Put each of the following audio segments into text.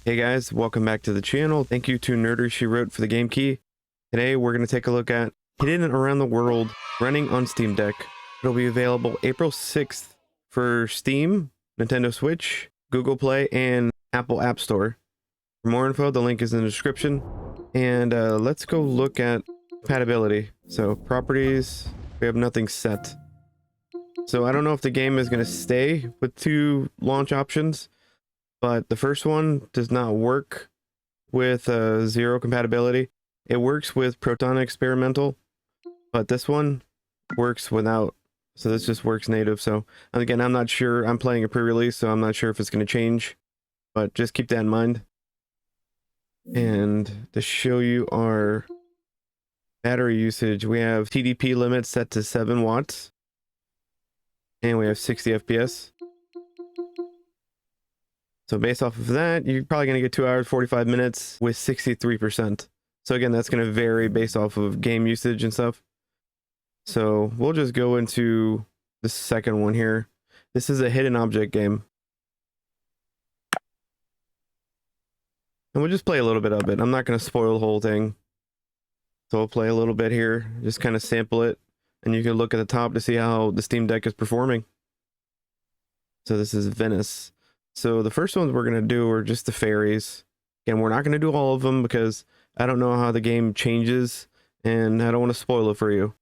Hey guys, welcome back to the channel. Thank you to Nerder She Wrote for the game key. Today we're going to take a look at Hidden Around the World running on Steam Deck. It'll be available April 6th for Steam, Nintendo Switch, Google Play, and Apple App Store. For more info, the link is in the description. And let's go look at compatibility. So properties, we have nothing set. So I don't know if the game is going to stay with two launch options, but the first one does not work with zero compatibility. It works with Proton Experimental, but this one works without. So this just works native. So again, I'm not sure. I'm playing a pre-release, so I'm not sure if it's going to change, but just keep that in mind. And to show you our battery usage, we have TDP limit set to 7 watts, and we have 60 FPS. So based off of that, you're probably going to get 2 hours, 45 minutes with 63%. So again, that's going to vary based off of game usage and stuff. So we'll just go into the second one here. This is a hidden object game. And we'll just play a little bit of it. I'm not going to spoil the whole thing. So we'll play a little bit here, just kind of sample it. And you can look at the top to see how the Steam Deck is performing. So this is Venice. So the first ones we're going to do are just the fairies. Again, we're not going to do all of them because I don't know how the game changes and I don't want to spoil it for you.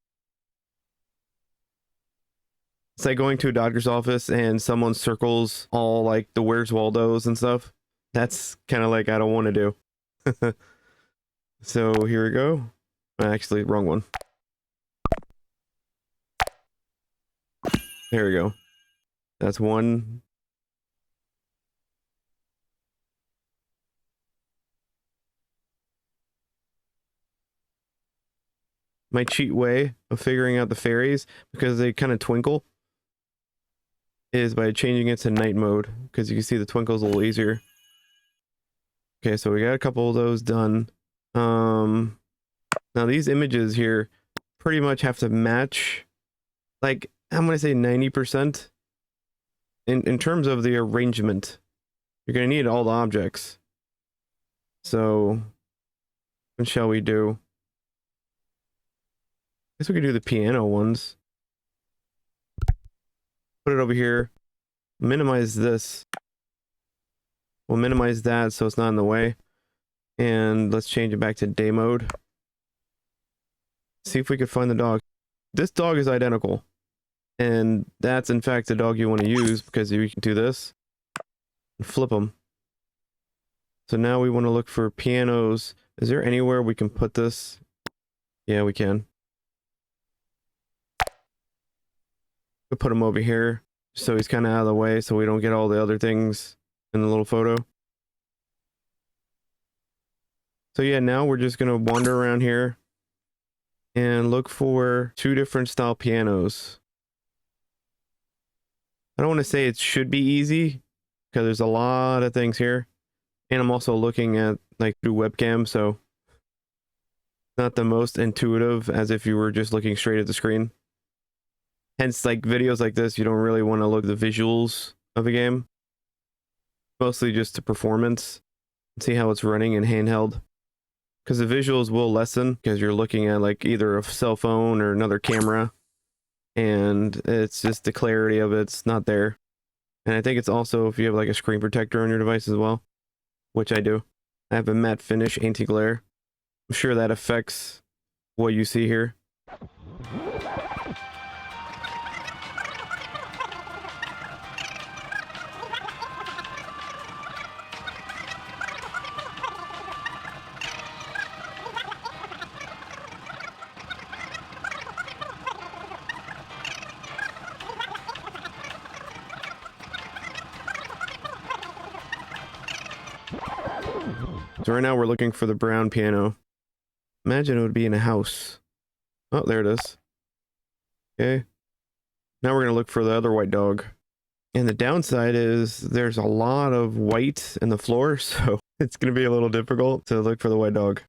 It's like going to a doctor's office and someone circles all like the Where's Waldo's and stuff. That's kind of like I don't want to do. So here we go. Actually, wrong one. There we go. That's one. My cheat way of figuring out the fairies, because they kind of twinkle, is by changing it to night mode, because you can see the twinkles a little easier. Okay, so we got a couple of those done. Now these images here pretty much have to match, like, I'm gonna say 90% in terms of the arrangement. You're gonna need all the objects. So what shall we do? I guess we could do the piano ones. Put it over here. Minimize this. We'll minimize that so it's not in the way. And let's change it back to day mode. See if we can find the dog. This dog is identical. And that's in fact the dog you want to use, because you can do this and flip them. So now we want to look for pianos. Is there anywhere we can put this? Yeah, we can. We'll put him over here so he's kind of out of the way so we don't get all the other things in the little photo. So yeah, now we're just going to wander around here and look for 2 different style pianos. I don't want to say it should be easy because there's a lot of things here. And I'm also looking at like through webcam, so not the most intuitive as if you were just looking straight at the screen. Hence, like videos like this, you don't really want to look at the visuals of a game. Mostly just the performance and see how it's running in handheld. Because the visuals will lessen because you're looking at like either a cell phone or another camera. And it's just the clarity of it's not there. And I think it's also if you have like a screen protector on your device as well, which I do. I have a matte finish anti-glare. I'm sure that affects what you see here. So right now we're looking for the brown piano. Imagine it would be in a house. Oh, there it is. Okay. Now we're going to look for the other white dog. And the downside is there's a lot of white in the floor, so it's going to be a little difficult to look for the white dog.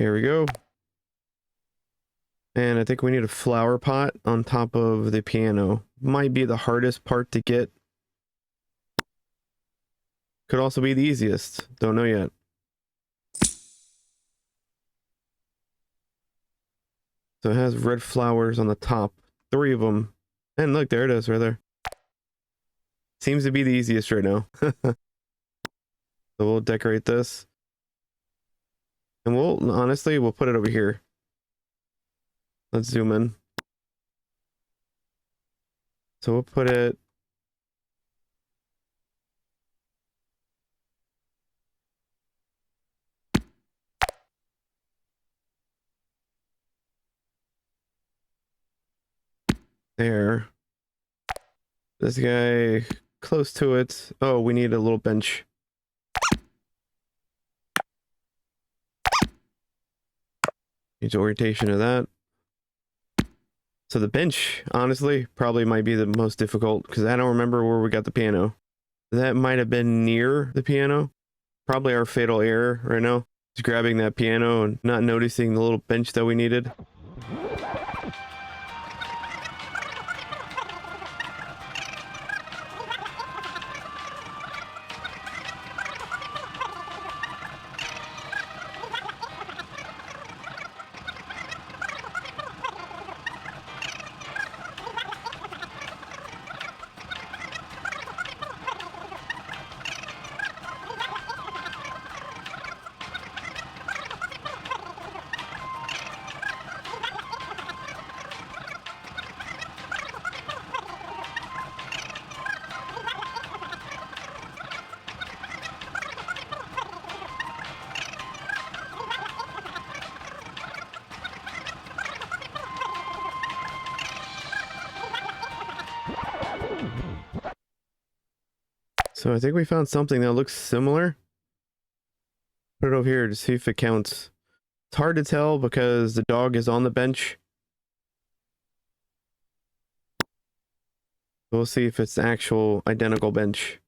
Here we go. And I think we need a flower pot on top of the piano. Might be the hardest part to get. Could also be the easiest. Don't know yet. So it has red flowers on the top. 3 of them. And look, there it is right there. Seems to be the easiest right now. So we'll decorate this. And we'll put it over here. Let's zoom in. So we'll put it there. This guy close to it. Oh, we need a little bench. Needs orientation of that. So the bench, honestly, probably might be the most difficult because I don't remember where we got the piano. That might have been near the piano. Probably our fatal error right now. Just grabbing that piano and not noticing the little bench that we needed. So I think we found something that looks similar. Put it over here to see if it counts. It's hard to tell because the dog is on the bench. We'll see if it's the actual identical bench.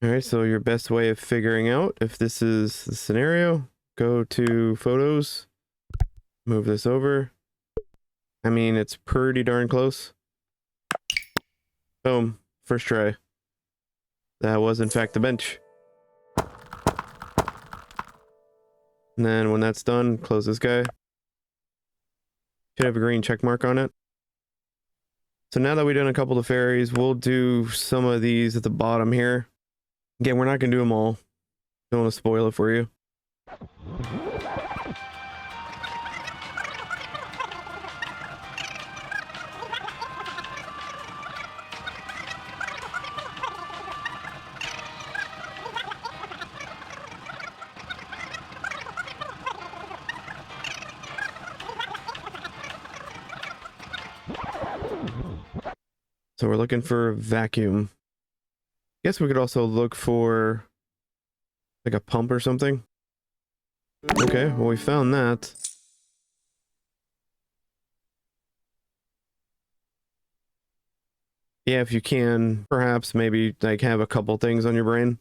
Alright, so your best way of figuring out if this is the scenario, go to photos, move this over. I mean, it's pretty darn close. Boom. First try. That was, in fact, the bench. And then when that's done, close this guy. Should have a green check mark on it. So now that we've done a couple of fairies, we'll do some of these at the bottom here. Again, we're not going to do them all. Don't want to spoil it for you. So we're looking for a vacuum. Guess we could also look for like a pump or something. Okay, well we found that. Yeah, if you can, perhaps maybe like have a couple things on your brain.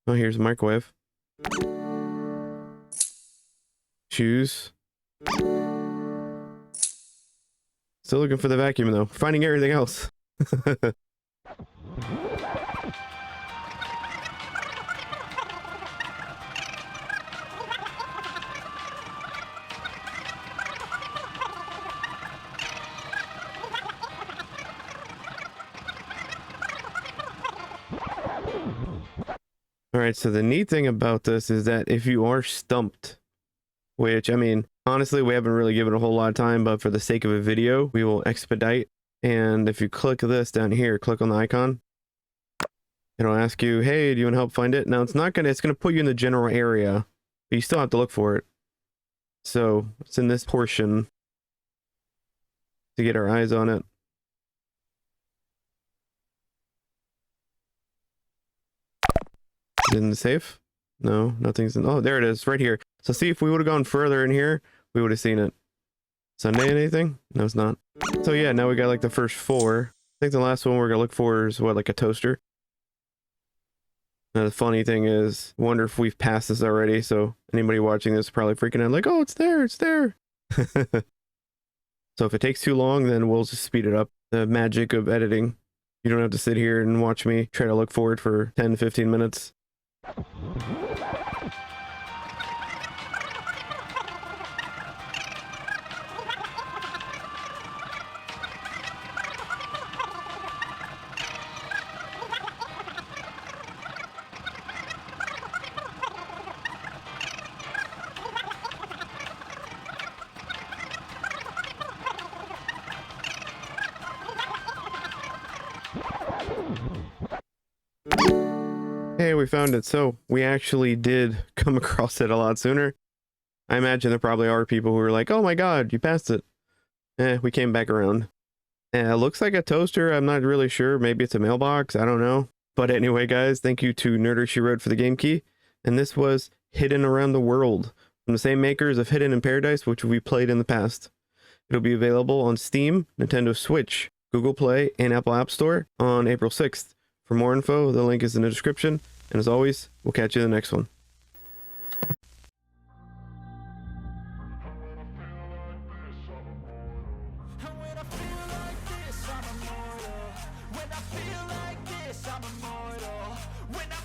Oh, here's a microwave. Shoes. Still looking for the vacuum though. Finding everything else. Alright, so the neat thing about this is that if you are stumped, which, I mean, honestly, we haven't really given a whole lot of time, but for the sake of a video, we will expedite. And if you click this down here, click on the icon, it'll ask you, hey, do you want to help find it? Now, it's going to put you in the general area, but you still have to look for it. So it's in this portion to get our eyes on it. In the safe? No, nothing's in. Oh, there it is, right here. So see, if we would have gone further in here, we would have seen it. Sunday anything? No, it's not. So yeah, now we got like the first 4. I think the last one we're gonna look for is what, like a toaster? Now, the funny thing is, I wonder if we've passed this already. So anybody watching this is probably freaking out like, oh, it's there, it's there. So if it takes too long, then we'll just speed it up. The magic of editing. You don't have to sit here and watch me try to look forward for 10, 15 minutes. Hey, we found it. So we actually did come across it a lot sooner. I imagine there probably are people who are like, oh my god, you passed it. We came back around. It looks like a toaster. I'm not really sure. Maybe it's a mailbox. I don't know. But anyway, guys, thank you to Nerder She Wrote for the game key. And this was Hidden Around the World from the same makers of Hidden in Paradise, which we played in the past. It'll be available on Steam, Nintendo Switch, Google Play, and Apple App Store on April 6th. For more info, the link is in the description. And as always, we'll catch you in the next one. When I feel like this, I'm immortal. When I feel like this, I'm immortal. When I